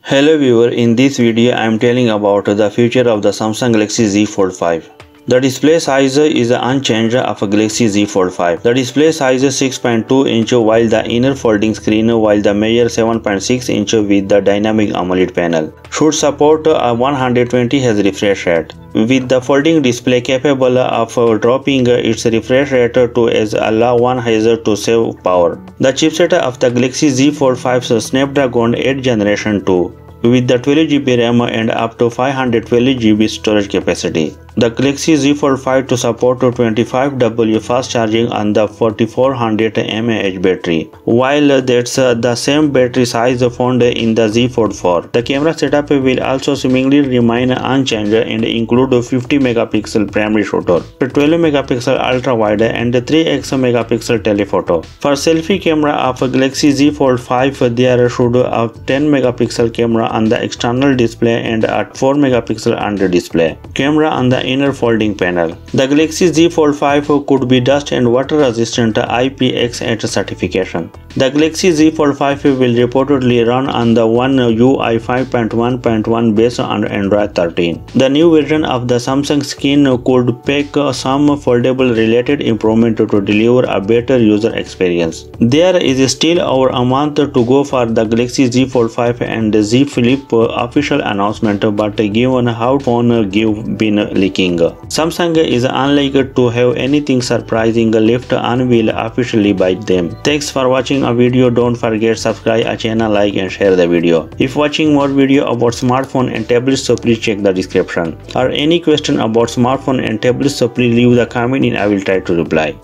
Hello viewer, in this video I am telling about the future of the Samsung Galaxy Z Fold 5. The display size is unchanged of a Galaxy Z Fold 5. The display size is 6.2 inch while the inner folding screen while the measure 7.6 inch with the dynamic AMOLED panel. Should support a 120 Hz refresh rate. With the folding display capable of dropping its refresh rate to as low 1 Hz to save power. The chipset of the Galaxy Z Fold 5's Snapdragon 8 Generation 2 with the 12GB RAM and up to 512GB storage capacity. The Galaxy Z Fold 5 to support 25W fast charging on the 4400 mAh battery, while that's the same battery size found in the Z Fold 4. The camera setup will also seemingly remain unchanged and include 50 megapixel primary shutter, 12 megapixel ultra wide and 3x megapixel telephoto. For selfie camera of Galaxy Z Fold 5, there should a 10 megapixel camera on the external display and a 4 megapixel under display camera on the inner folding panel. The Galaxy Z Fold 5 could be dust and water resistant IPX8 certification. The Galaxy Z Fold 5 will reportedly run on the One UI 5.1.1 based on Android 13. The new version of the Samsung skin could pack some foldable related improvement to deliver a better user experience. There is still over a month to go for the Galaxy Z Fold 5 and Z Flip official announcement, but given how phone give been leaking, Samsung is unlikely to have anything surprising left unveiled officially by them. Thanks for watching a video. Don't forget subscribe our channel, like and share the video. If watching more video about smartphone and tablets, so please check the description. Or any question about smartphone and tablets, so please leave the comment and I will try to reply.